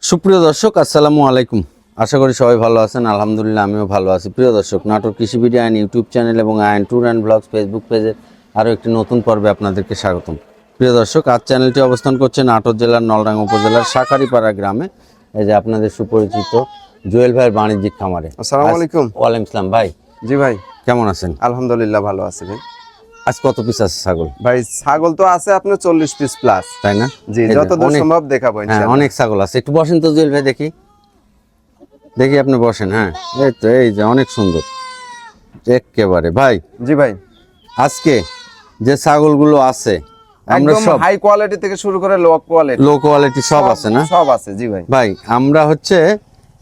সুপ্রিয় দর্শক আসসালামু আলাইকুম। আশা করি সবাই ভালো আছেন। আলহামদুলিল্লাহ আমিও ভালো আছি। প্রিয় দর্শক, নাটোর কৃষি ভিডিও আইন ইউটিউব চ্যানেল এবং আইন ট্যুর অ্যান্ড ব্লগস ফেসবুক পেজের আরও একটি নতুন পর্বে আপনাদেরকে স্বাগতম। প্রিয় দর্শক, আজ চ্যানেলটি অবস্থান করছে নাটোর জেলার নলডাঙ্গা উপজেলার শাঁখারীপাড়া গ্রামে। এই যে আপনাদের সুপরিচিত জুয়েল ভাইয়ের বাণিজ্যিক খামারে। আসসালামু আলাইকুম। ওয়ালাইকুম আসসালাম। ভাই জি ভাই, কেমন আছেন? আলহামদুলিল্লাহ ভালো আছি ভাই। আজ কত পিস আছে ছাগল? ভাই ছাগল তো আছে আপনার 40 পিস প্লাস, তাই না? জি, এই যে যতদূর অনেক- সম্ভব দেখাবো হ্যাঁ, ইনশাআল্লাহ। অনেক ছাগল আছে। একটু বসেন তো জুয়েল ভাই, দেখি দেখি আপনি বসেন। হ্যাঁ, এই তো, এই যে অনেক সুন্দর একেবারে। ভাই জি ভাই, আজকে যে ছাগলগুলো আছে আমরা একদম সব হাই কোয়ালিটি থেকে শুরু করে লো কোয়ালিটি লো কোয়ালিটি সব আছে না? সব আছে জি ভাই। ভাই আমরা হচ্ছে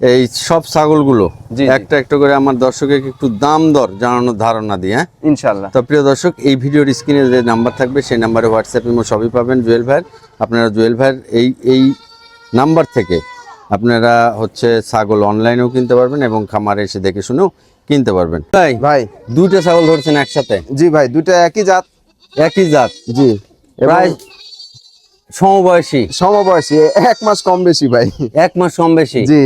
এই সব ছাগলগুলো জি, জি। একটা একটা করে আমার দর্শককে একটু দাম দর জানানোর ধারণা দিই। হ্যাঁ, ইনশাআল্লাহ। তো প্রিয় দর্শক, এই ভিডিওর স্ক্রিনে যে নাম্বার থাকবে সেই নাম্বারে হোয়াটসঅ্যাপ ইমো সবই পাবেন জুয়েল ভাইয়ের। আপনারা জুয়েল ভাইয়ের এই নাম্বার থেকে আপনারা হচ্ছে ছাগল অনলাইনেও কিনতে পারবেন এবং খামারে এসে দেখে শুনেও কিনতে পারবেন। ভাই ভাই দুইটা ছাগল ধরছেন একসাথে? জি ভাই, দুইটা একই জাত। একই জাত, জি, প্রায় সমবয়সী, সমবয়সী, 1 মাস কম বেশি ভাই। 1 মাস কম বেশি। জি,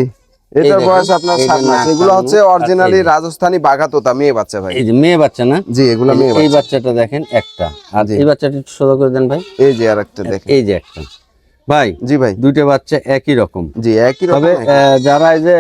এটার দেখুন, বয়স আপনার এই যে 7 মাস। নাক, এগুলো কান, হচ্ছে মুখ, আর অরিজিনালি এই যে- রাজস্থানি বাঘাতোতা মেয়ে বাচ্চা ভাই। এই যে মেয়ে বাচ্চা না? জি, এগুলো মেয়ে এই বাচ্চা। বাচ্চাটা দেখেন একটা, আর জি। এই বাচ্চাটা একটু সোজা করে দেন ভাই। এই যে আরেকটা দেখেন। এই যে একটা। ভাই জি ভাই, দুইটা বাচ্চা একই রকম। জি একই রকম। তবে যারা এই যে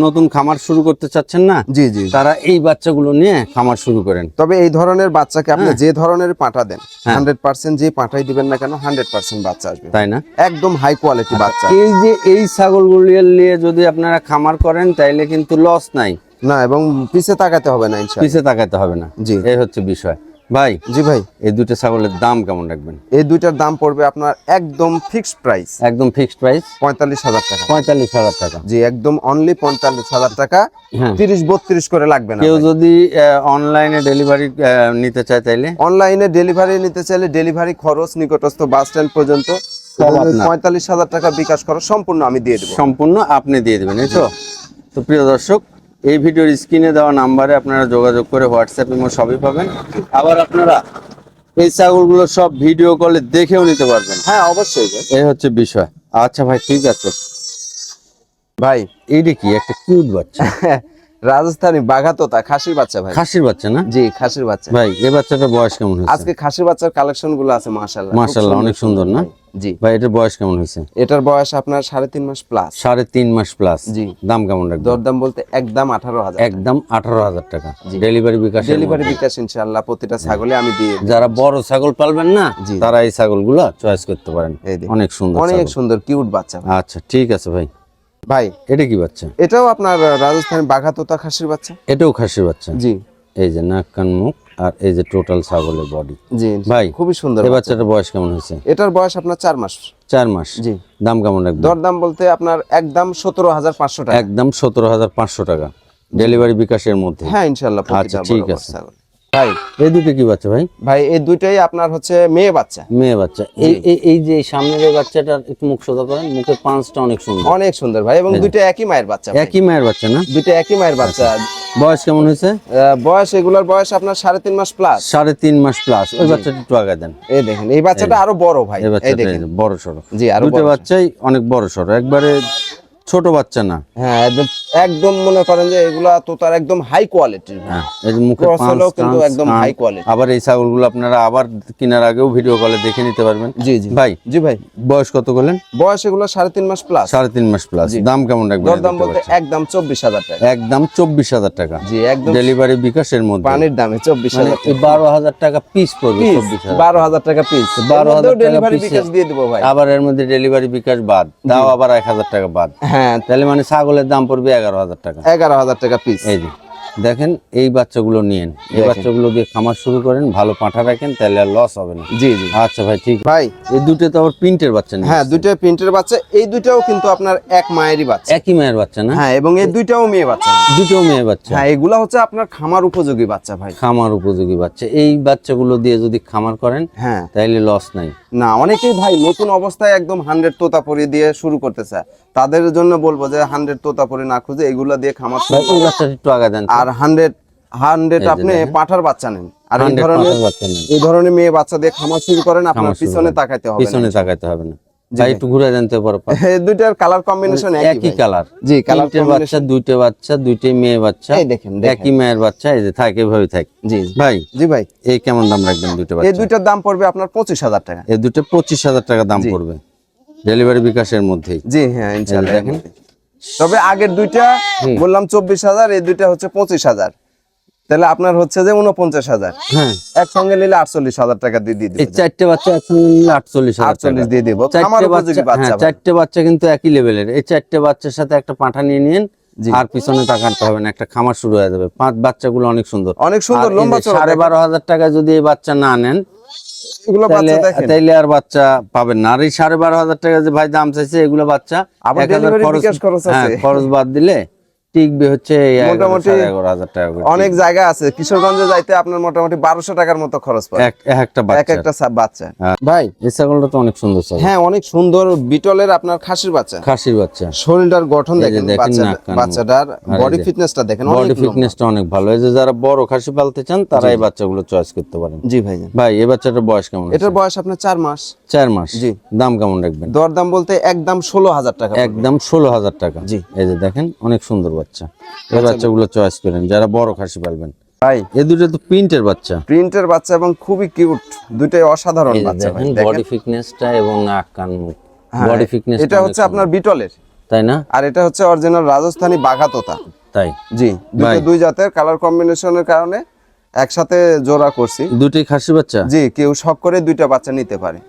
নতুন খামার শুরু করতে চাচ্ছেন না, জি জি, তারা এই বাচ্চাগুলো নিয়ে খামার শুরু করেন। তবে এই ধরনের বাচ্চাকে আপনি যে ধরনের পাঠা দেন, হ্যাঁ। 100% যে পাঠাই দিবেন না কেন 100% বাচ্চা আসবে, তাই না? একদম হাই কোয়ালিটি বাচ্চা। এই যে এই ছাগলগুলো নিয়ে যদি আপনারা খামার করেন তাইলে কিন্তু লস নাই, না, এবং পিছে তাকাতে হবে না ইনশাআল্লাহ। পিছে তাকাতে হবে না। জি। এই হচ্ছে বিষয়। ভাই জি ভাই, এই দুটো ছাগলের দাম কেমন রাখবেন? এই দুইটার দাম পড়বে আপনার একদম ফিক্সড প্রাইস, একদম ফিক্সড প্রাইস 45,000 টাকা। 45,000 টাকা। জি, একদম অনলি 45,000 টাকা। হ্যাঁ। 30-32 করে লাগবে না। কেউ যদি অনলাইনে ডেলিভারি নিতে চায় তাইলে অনলাইনে ডেলিভারি নিতে চাইলে ডেলিভারি খরচ নিকটস্থ বাস স্ট্যান্ড পর্যন্ত সব আপনার। 45,000 টাকা বিকাশ খরচ সম্পূর্ণ আমি দিয়ে দেবো। সম্পূর্ণ আপনি দিয়ে দেবেন, এই তো? তো প্রিয় দর্শক, এই ভিডিওর স্ক্রিনে দেওয়া নাম্বারে আপনারা যোগাযোগ করে হোয়াটসঅ্যাপ ইমো সবই পাবেন। আবার আপনারা এই ছাগলগুলো সব ভিডিও কলে দেখেও নিতে পারবেন। হ্যাঁ অবশ্যই ভাই। এই হচ্ছে বিষয়। আচ্ছা ভাই, ঠিক আছে। ভাই এইটা কি একটা কিউট বাচ্চা? রাজস্থানি বাঘাতোতা খাসির বাচ্চা ভাই। খাসির বাচ্চা না? জি, খাসির বাচ্চা। ভাই এই বাচ্চাটার বয়স কেমন হয়েছে? আজকে খাসির বাচ্চার কালেকশন গুলো আছে মাশাআল্লাহ। মাশাআল্লাহ, অনেক সুন্দর না? জি, ভাই এটার বয়স কেমন হয়েছে? এটার বয়স আপনার 3.5 মাস প্লাস। 3.5 মাস প্লাস। জি। দাম কেমন রাখবেন? দরদাম বলতে একদম 18,000। একদম 18,000 টাকা। ডেলিভারি বিকাশ? ডেলিভারি বিকাশ ইনশাআল্লাহ প্রতিটা ছাগলে আমি দিয়ে দেব। যারা বড় ছাগল পালবেন না, জি। তারা এই ছাগলগুলো চয়েস করতে পারেন। এই দেখুন, অনেক সুন্দর অনেক ছাগল। সুন্দর কিউট বাচ্চা ভাই। আচ্ছা ঠিক আছে ভাই। ভাই এটা কি বাচ্চা? এটাও আপনার রাজস্থানি বাঘাতোতা খাসির বাচ্চা। এটাও খাসির বাচ্চা? জি এই যে নাক কান মুখ আর এই যে টোটাল ছাগলের বডি। জি ভাই খুবই সুন্দর এই বাচ্চা। বাচ্চাটার বয়স কেমন হয়েছে? এটার বয়স আপনার 4 মাস। 4 মাস। জি, দাম কেমন রাখবেন? দরদাম বলতে আপনার একদম 17,500 টাকা। একদম 17,500 টাকা। ডেলিভারি বিকাশের মধ্যে? হ্যাঁ ইনশাআল্লাহ। আচ্ছা, ঠিক আছে। ভাই এই দুটো কি বাচ্চা ভাই? ভাই এই দুইটাই আপনার হচ্ছে মেয়ে বাচ্চা। মেয়ে বাচ্চা। এই যে সামনের এই বাচ্চাটার একটু মুখ সোজা করেন, মুখের পাঁচটা অনেক সুন্দর। অনেক সুন্দর ভাই, এবং দুইটা একই মায়ের বাচ্চা ভাই। একই মায়ের বাচ্চা না? দুইটা একই মায়ের বাচ্চা। বয়স কেমন হয়েছে? বয়স এগুলোর বয়স আপনার 3.5 মাস প্লাস। 3.5 মাস প্লাস। ওই বাচ্চাটা একটু আগে দেন। এই দেখেন, এই বাচ্চাটা আরো বড় ভাই। এই এই বাচ্চাটা দেখেন, বড় সড়ো। জি আরো দুটো বড়। বাচ্চাই অনেক বড় সড়ো, একবারে ছোট বাচ্চা না। হ্যাঁ একদম মনে করেন যে এগুলা তো তার একদম হাই কোয়ালিটির। হ্যাঁ, এই যে মুখে Cross পাঁচ হলেও কিন্তু কান, একদম কান। high quality। আবার এই ছাগলগুলো আপনারা আবার কেনার আগেও ভিডিও কলে দেখে নিতে পারবেন। জি জি ভাই জি ভাই, বয়স কত বলেন? বয়স এগুলো 3.5 মাস প্লাস। 3.5 মাস প্লাস। দাম কেমন রাখবেন? দরদাম বলতে একদম 24,000 টাকা। একদম 24,000 টাকা। জি, একদম ডেলিভারি বিকাশের মধ্যে। পানির দামে 24,000 টাকা। 12,000 টাকা পিস পড়বে। পিস 24,000। 12,000 টাকা পিস। 12,000 টাকা ডেলিভারি পিসে। বিকাশ দিয়ে দেবো ভাই। আবার এর মধ্যে ডেলিভারি বিকাশ বাদ, দাও আবার 1,000 টাকা বাদ। হ্যাঁ, তাহলে মানে ছাগলের দাম পড়বে 11,000 টাকা। 11,000 টাকা পিস। এই যে দেখেন, এই বাচ্চাগুলো নিয়েন, এই বাচ্চাগুলো দিয়ে খামার শুরু করেন, ভালো পাঠা রাখেন, তাহলে আর লস হবে না। জি জি আচ্ছা ভাই, ঠিক। ভাই এই দুটো তো আবার প্রিন্টের বাচ্চা নেই? হ্যাঁ, দুইটা প্রিন্টের বাচ্চা। এই দুইটাও কিন্তু আপনার এক মায়েরই বাচ্চা। একই মায়ের বাচ্চা না? হ্যাঁ, এবং এই দুইটাও মেয়ে বাচ্চা। দুটো মেয়ে বাচ্চা। হ্যাঁ, এগুলা হচ্ছে আপনার খামার উপযোগী বাচ্চা ভাই। খামার উপযোগী বাচ্চা। এই বাচ্চাগুলো দিয়ে যদি খামার করেন হ্যাঁ, তাইলে লস নাই। না অনেকেই ভাই নতুন অবস্থায় একদম 100 তোতাপুরি দিয়ে শুরু করতে চায়, তাদের জন্য বলবো যে 100 তোতাপুরি না খুঁজে এগুলা দিয়ে খামার ভাই এই বাচ্চাটা একটু আগে দেন। আর 100 আপনি পাঠার বাচ্চা নেন, আর এই 100 ধরনের পাঠার বাচ্চা নেই। এই ধরনের মেয়ে বাচ্চা দিয়ে খামার শুরু করেন, আপনার খামার শুরু পিছনে করেন। তাকাইতে হবে না। পিছনে তাকাইতে হবে না। ভাই একটু ঘুরে জানতে পারো। এই দুইটার কালার কম্বিনেশন একই কালার, জি কালার বাচ্চা, দুইটা বাচ্চা, দুইটাই মেয়ে বাচ্চা, এই দেখেন একই মায়ের বাচ্চা, এই যে থাকে এভাবে থাকে। জি ভাই জি ভাই, এই কেমন দাম রাখবেন দুইটা এই বাচ্চা? দুইটার দাম পড়বে আপনার 25,000 টাকা। এই দুটো 25,000 টাকা দাম পড়বে, ডেলিভারি বিকাশের মধ্যেই। জি হ্যাঁ ইনশাআল্লাহ। দেখেন তবে আগের দুইটা বললাম 24,000, এই দুইটা হচ্ছে 25,000, তাহলে আপনার হচ্ছে যে 49,000। হ্যাঁ, একসঙ্গে নিলে 48,000 টাকা দিয়ে দিতে এই চারটে বাচ্চা একসঙ্গে নিলে 48,000 টাকা 48 দিয়ে দেব। আমার চারটে উপযোগী বাচ্চা, বাচ্চা হ্যাঁ চারটে বাচ্চা কিন্তু একই লেভেলের। এই চারটে বাচ্চার সাথে একটা পাঁঠা নিয়ে নিন, আর পিছনে তাকাতে হবে না, একটা খামার শুরু হয়ে যাবে। পাঁচ বাচ্চাগুলো অনেক সুন্দর, অনেক সুন্দর লম্বা চওড়া। 12,500 টাকা যদি এই বাচ্চা না নেন এগুলো বাচ্চা দেখেন, তাইলে আর বাচ্চা পাবেন না। আর এই 12,500 টাকা যে ভাই দাম চাইছে, এগুলো বাচ্চা আবার 1000 ডেলিভারি বিকাশ খরচ আছে। খরচ বাদ দিলে টিকবে হচ্ছে মোটামুটি 11,500 টাকা করে। অনেক জায়গা আছে কিশোরগঞ্জে যাইতে আপনার মোটামুটি 1200 টাকার মতো খরচ পড়ে একটা বাচ্চা। একটা বাচ্চা। ভাই এই ছাগলটা তো অনেক সুন্দর ছাগল। হ্যাঁ অনেক সুন্দর, বিটলের আপনার খাসির বাচ্চা। খাসির বাচ্চা, শরীরটার গঠন দেখেন, নাক কান, বাচ্চাটার বডি ফিটনেসটা দেখেন, বডি ফিটনেসটা অনেক ভালো। এই যে যারা বড় খাসি পালতে চান তারা এই বাচ্চাগুলো চয়েস করতে পারেন। জি ভাই। ভাই এই বাচ্চাটার বয়স কেমন? এটার বয়স আপনার 4 মাস। 4 মাস। জি। দাম কেমন রাখবেন? দরদাম বলতে একদম 16,000 টাকা। একদম 16,000 টাকা। জি। এই যে দেখেন অনেক সুন্দর বাচ্চা, এই বাচ্চাগুলো চয়েস করেন যারা বড় খাসি পালবেন। ভাই এই দুটো তো প্রিন্টের বাচ্চা, প্রিন্টের বাচ্চা এবং খুবই কিউট, দুটোই অসাধারণ বাচ্চা ভাই। দেখেন বডি ফিটনেসটা এবং নাক কান মুখ, বডি ফিটনেস। এটা হচ্ছে আপনার বিটলের, তাই না? আর এটা হচ্ছে অরিজিনাল রাজস্থানী বাঘা তোতা। তাই জি, দুই জাতের কালার কম্বিনেশনের কারণে একসাথে জোড়া করছি। দুটোই খাসি বাচ্চা। জি, কেউ শখ করে দুইটা বাচ্চা নিতে পারে,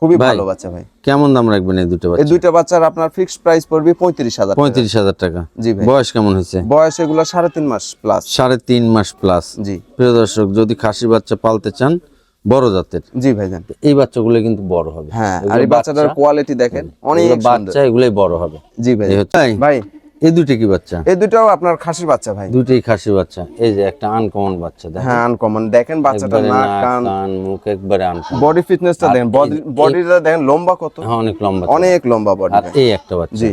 খুবই ভালো বাচ্চা ভাই। কেমন দাম রাখবেন এই দুটো বাচ্চা? এই দুইটা বাচ্চার আপনার ফিক্সড প্রাইস পড়বে 35,000 টাকা। 35,000 টাকা। জি ভাই। বয়স কেমন হয়েছে? বয়স এগুলো 3.5 মাস প্লাস। 3.5 মাস প্লাস। জি। প্রিয় দর্শক, যদি খাসি বাচ্চা পালতে চান বড় জাতের, জি ভাইজান, এই বাচ্চাগুলো কিন্তু বড় হবে। হ্যাঁ, আর এই বাচ্চাটার কোয়ালিটি দেখেন অনেক সুন্দর বাচ্চা, এগুলাই বড় হবে। জি ভাই। এই হচ্ছে ভাই এই দুটো কি বাচ্চা? এই দুটাও আপনার খাসির বাচ্চা ভাই। দুটোই খাসি বাচ্চা। এই যে একটা আনকমন বাচ্চা দেখেন। হ্যাঁ আনকমন, দেখেন বাচ্চাটার একবারে নাক নাক, কান কান মুখ একবারে আনকমন। বডি ফিটনেসটা দেখেন, বডিটা দেখেন লম্বা কত, হ্যাঁ অনেক লম্বা, অনেক লম্বা বডি। আর এই একটা বাচ্চা। জি।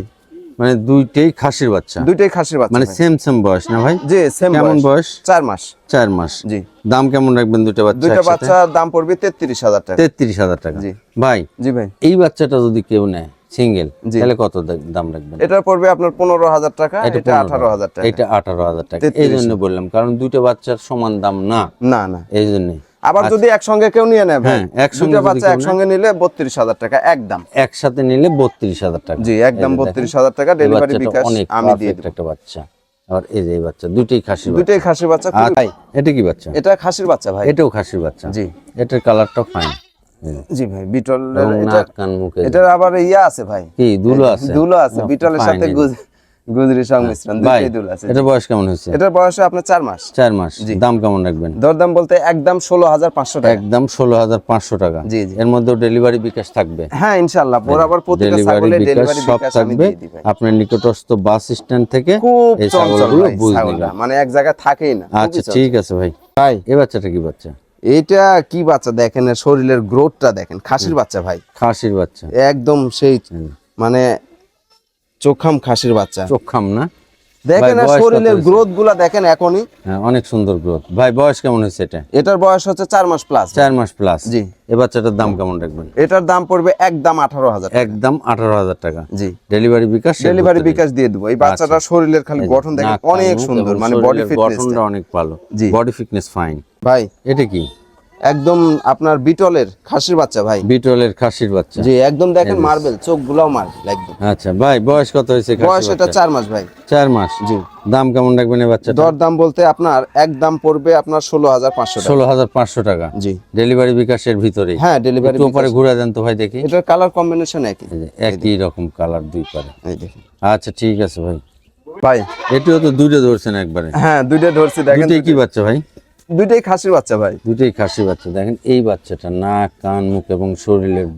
মানে দুইটাই খাসির বাচ্চা, দুইটাই খাসির বাচ্চা মানে ভাই। সেম বয়স না ভাই? জি সেম। কেমন বয়স? 4 মাস। 4 মাস। জি। দাম কেমন রাখবেন দুটো বাচ্চা? দুইটা বাচ্চার দাম পড়বে 33,000 টাকা। 33,000 টাকা। জি। ভাই জি ভাই, এই বাচ্চাটা যদি কেউ নেয় সিঙ্গেল, তাহলে কত দাম রাখবেন? এটা পড়বে আপনার 15,000 টাকা, এটা 18,000 টাকা। এটা 18,000 টাকা। এই জন্য বললাম, কারণ দুটো বাচ্চার সমান দাম না। না না, এই জন্য। আবার যদি একসঙ্গে কেউ নিয়ে নেয় ভাই, হ্যাঁ, দুটো বাচ্চা একসঙ্গে নিলে 32,000 টাকা একদম। একসাথে নিলে 32,000 টাকা। জি একদম 32,000 টাকা ডেলিভারি বিকাশ আমি দিয়ে দেব। একটা বাচ্চা। আর এই যে এই বাচ্চা দুটোই খাসি বাচ্চা। দুটোই খাসির বাচ্চা। ভাই এটা কি বাচ্চা? এটা খাসির বাচ্চা ভাই। এটাও খাসির বাচ্চা। জি। এটার কালারটা ফাইন। জি ভাই, বিটল এটা, নাক কান মুখে এটার আবার ইয়া আছে ভাই, কি দুলো আছে? দুলো আছে, বিটলের সাথে গুজরি সংমিশ্রণ, ভাই দুটোই দুল আছে। এটা বয়স কেমন হয়েছে? এটার বয়স আপনার 4 মাস। 4 মাস। দাম কেমন রাখবেন? দরদাম বলতে একদম 16,500 টাকা। একদম 16,500 টাকা। জি জি। এর মধ্যে ডেলিভারি বিকাশ থাকবে। হ্যাঁ ইনশাআল্লাহ, বরাবর প্রতিটা ছাগলে ডেলিভারি সব বিকাশ আমি থাকবে। দিয়ে দিই ভাই। আপনার নিকটস্থ বাস স্ট্যান্ড থেকে খুব এই চঞ্চল ছাগলগুলো ভাই বুঝ ছাগলটা, নিলাম। মানে এক জায়গায় থাকেই না। আচ্ছা ঠিক আছে ভাই। ভাই এই বাচ্চাটা কি বাচ্চা? এটা কি বাচ্চা দেখেন, শরীরের গ্রোথটা দেখেন, খাসির বাচ্চা ভাই, খাসির বাচ্চা। একদম সেই মানে চোখাম খাসির বাচ্চা। চোখাম না? দেখেন ভাই, বয়স কত শরীরের হয়েছে? গ্রোথ গুলা দেখেন এখনই। হ্যাঁ অনেক সুন্দর গ্রোথ। ভাই বয়স কেমন হয়েছে এটা? এটার বয়স হচ্ছে 4 মাস প্লাস। 4 মাস প্লাস। জি। এই বাচ্চাটার দাম কেমন রাখবেন? এটার দাম পড়বে একদম 18,000 টাকা। একদম 18,000 টাকা। জি। ডেলিভারি বিকাশ? ডেলিভারি বিকাশ দিয়ে দেবো। এই বাচ্চাটার শরীরের খালি গঠন দেখেন নাক, কান, অনেক মুখ সুন্দর, এবং মানে বডি শরীরের ফিটনেস গঠনটা অনেক ভালো। জি। Body fitness fine. ভাই এটা কি? একদম আপনার বিটলের খাসির বাচ্চা ভাই। বিটলের খাসির বাচ্চা। জি একদম দেখেন মার্বেল, চোখগুলোও মার্বেল একদম। আচ্ছা ভাই বয়স কত হয়েছে? বয়স এটা 4 মাস ভাই। 4 মাস। জি। দাম কেমন রাখবেন এই বাচ্চাটা? দর দাম বলতে আপনার একদম পড়বে আপনার 16,500 টাকা। 16,500 টাকা। জি। ডেলিভারি বিকাশের ভিতরেই? হ্যাঁ ডেলিভারি একটু উপরে ঘুরে দেন তো ভাই দেখি। এটার কালার কম্বিনেশন একই। এই যে একই রকম কালার দুই পারে। এই দেখেন আচ্ছা ঠিক আছে ভাই। ভাই এটিও তো দুটো ধরছেন একবারে? হ্যাঁ দুইটা ধরছি দেখেন। দুটোই কি বাচ্চা ভাই? দুইটাই খাসির বাচ্চা ভাই। দুটোই খাসি বাচ্চা। দেখেন এই বাচ্চাটা নাক কান মুখ এবং শরীরের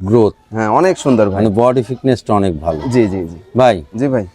গ্রোথ, হ্যাঁ অনেক সুন্দর ভাই। মানে বডি ফিটনেসটা অনেক ভালো। জি জি জি ভাই জি ভাই।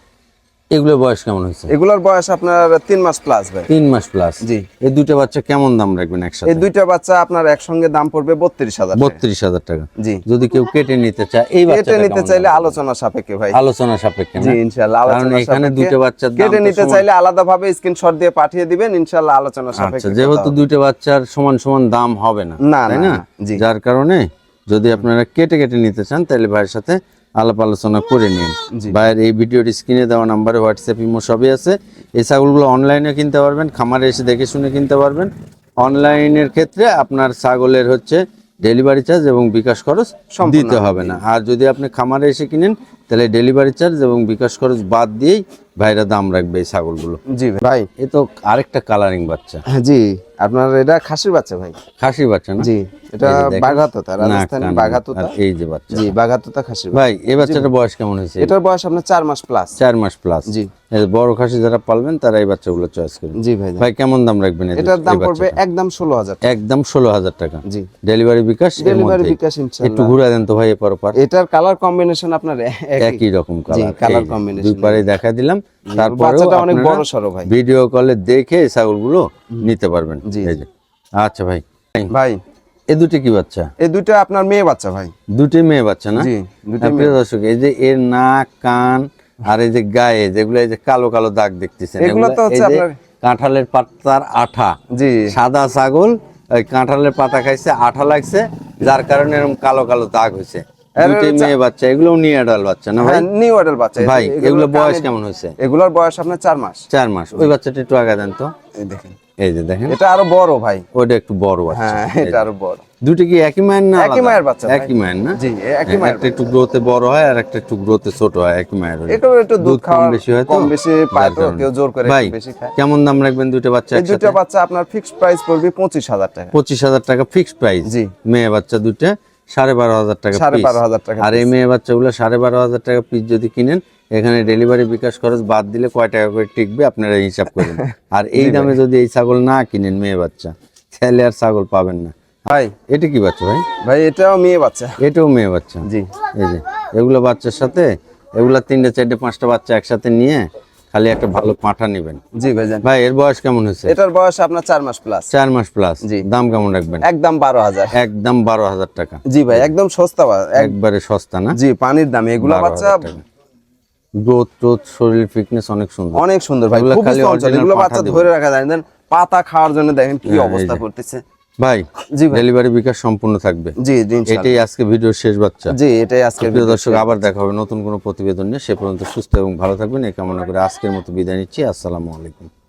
এগুলোর বয়স কেমন হয়েছে? এগুলোর বয়স আপনার 3 মাস প্লাস ভাই। 3 মাস প্লাস। জি। এই দুটো বাচ্চা কেমন দাম রাখবেন একসাথে? এই দুইটা বাচ্চা আপনার একসঙ্গে দাম পড়বে 32,000 টাকা। 32,000 টাকা। জি। যদি কেউ কেটে নিতে চায় এই কেটে বাচ্চাটা নিতে কেমন চাইলে দাম? আলোচনা সাপেক্ষে ভাই। আলোচনা সাপেক্ষে না? জি ইনশাআল্লাহ কারণ আলোচনা এখানে সাপেক্ষে। দুটো বাচ্চার দাম কেটে তো নিতে সমান। চাইলে আলাদাভাবে স্ক্রিনশট দিয়ে পাঠিয়ে দিবেন, ইনশাআল্লাহ আলোচনা আচ্ছা সাপেক্ষে। যেহেতু দুটো বাচ্চার সমান সমান দাম হবে না, না তাই না না? জি যার কারণে যদি আপনারা কেটে কেটে নিতে চান তাহলে ভাইয়ের সাথে আলাপ আলোচনা করে নিন। ভাইয়ের এই ভিডিওর স্ক্রিনে দেওয়া নাম্বারে হোয়াটসঅ্যাপ ইমো সবই আছে। এই ছাগলগুলো অনলাইনে কিনতে পারবেন, খামারে এসে দেখে শুনে কিনতে পারবেন। অনলাইনের ক্ষেত্রে আপনার ছাগলের হচ্ছে ডেলিভারি চার্জ এবং বিকাশ খরচ দিতে হবে না। আর যদি আপনি খামারে এসে কিনেন তাহলে ডেলিভারি চার্জ এবং বিকাশ খরচ বাদ দিয়েই ভাইরা দাম রাখবে এই ছাগলগুলো। জি ভাই। এ তো আরেকটা কালারিং বাচ্চা। জি আপনার এটা খাসির বাচ্চা ভাই। খাসি বাচ্চা না? জি এটা এই যে দেখেন, বাঘাতোতা, রাজস্থানি নাক, কান, বাঘাতোতা। আর এই যে বাচ্চা। জি বাঘাতোতা খাসির বাচ্চা। ভাই এই বাচ্চাটার বয়স কেমন হয়েছে? এটার বয়স আপনার 4 মাস প্লাস। 4 মাস প্লাস। জি এই যে বড় খাসি যারা পালবেন তারা এই বাচ্চাগুলো চয়েস করবেন। জি ভাই। ভাই কেমন দাম রাখবেন এটার দাম পড়বে একদম 16,000 টাকা। একদম 16,000 টাকা। জি ডেলিভারি বিকাশ এর ডেলিভারি মধ্যেই। বিকাশ একটু ইনশাআল্লাহ। ঘুরে দেন তো ভাই এপার ওপার। এটার কালার কম্বিনেশন আপনার একই রকম জি কালার। Colour combination. দুই পারে দেখা দিলাম। তারপরে বাচ্চাটা অনেক বড় সরো ভাই। ভিডিও কলে দেখে এই ছাগলগুলো নিতে পারবেন। জি এই যে আচ্ছা ভাই। ভাই এই দুটো কি বাচ্চা? এই দুটো আপনার মেয়ে বাচ্চা ভাই। দুটি মেয়ে বাচ্চা না? জি দুটো হ্যাঁ, প্রিয় দর্শক এই যে এর নাক, কান আর এই যে গায়ে যেগুলো এই যে কালো কালো দাগ দেখতেছেন, এগুলো তো হচ্ছে এই যে আপনার কাঁঠালের পাতার আঠা। জি সাদা ছাগল ওই কাঁঠালের পাতা খাইছে, আঠা লাগছে, যার কারণে এরকম কালো কালো দাগ হয়েছে। দুটি মেয়ে বাচ্চা, এগুলোও নিউ অ্যাডাল বাচ্চা না ভাই? নিউ অ্যাডাল্ট বাচ্চা। ভাই এগুলো বয়স কেমন হয়েছে? এগুলোর বয়স আপনার 4 মাস। 4 মাস। ওই বাচ্চাটা একটু আগে দেন তো। এই দেখেন এই যে দেখেন, এটা আরো বড় ভাই। ওইটা একটু বড় বাচ্চা। হ্যাঁ এটা আরো বড়। দুটি কি একই মায়ের না? একই মায়ের বাচ্চা ভাই। একই মায়ের না? জি একই মায়ের। একটা একটু গ্রোথে বড় হয় আর একটা একটু গ্রোথে ছোট হয়, একই মায়ের হলে। এটা একটু দুধ কম খাওয়া বেশি হয় তো? কম বেশি পায় তো, যার কারণে। কেউ জোর করে ভাই একটু বেশি খায়। কেমন দাম রাখবেন দুটো বাচ্চা এই দুটো একসাথে? বাচ্চা আপনার ফিক্সড প্রাইস পড়বে 25,000 টাকা। 25,000 টাকা ফিক্সড প্রাইস। জি। মেয়ে বাচ্চা দুটো 12,500 টাকা পিস। 12,500 টাকা আর এই মেয়ে বাচ্চাগুলো 12,500 টাকা পিস যদি কিনেন, এখানে ডেলিভারি বিকাশ খরচ বাদ দিলে কয় টাকা করে টিকবে আপনারা হিসাব করেন। আর এই দামে যদি এই ছাগল না কিনেন মেয়ে বাচ্চা, তাহলে আর ছাগল পাবেন না। ভাই এটা কি বাচ্চা ভাই? ভাই এটাও মেয়ে বাচ্চা। এটাও মেয়ে বাচ্চা। জি এই যে এগুলো বাচ্চার সাথে এগুলা 3টে 4টে 5টা বাচ্চা একসাথে নিয়ে খালি একটা ভালো পাঁঠা নেবেন। জি ভাইজান। ভাই এর বয়স কেমন হয়েছে? এটার বয়স আপনার 4 মাস প্লাস। 4 মাস প্লাস। জি। দাম কেমন রাখবেন? একদম 12,000। একদম 12,000 টাকা। জি ভাই একদম সস্তা একবারে সস্তা না? জি পানির দামে এগুলো বাচ্চা গ্রোথ টোথ শরীর ফিটনেস অনেক সুন্দর। অনেক সুন্দর ভাই। এগুলো খুব খালি চঞ্চল। original এগুলো পাঠা বাচ্চা দিবেন। ধরে রাখা যায় না, পাতা খাওয়ার জন্য দেখেন কি হ্যাঁ, এই অবস্থা যে। করতেছে। ভাই জি ভাই। ডেলিভারি বিকাশ সম্পূর্ণ থাকবে। জি জি ইনশাআল্লাহ। এটাই আজকে ভিডিওর শেষ বাচ্চা। জি এটাই আজকে প্রিয় দর্শক আবার দেখা হবে নতুন কোনো প্রতিবেদন নিয়ে। সে পর্যন্ত সুস্থ এবং ভালো থাকবেন এই কামনা করে আজকের মতো বিদায় নিচ্ছি। আসসালামু আলাইকুম।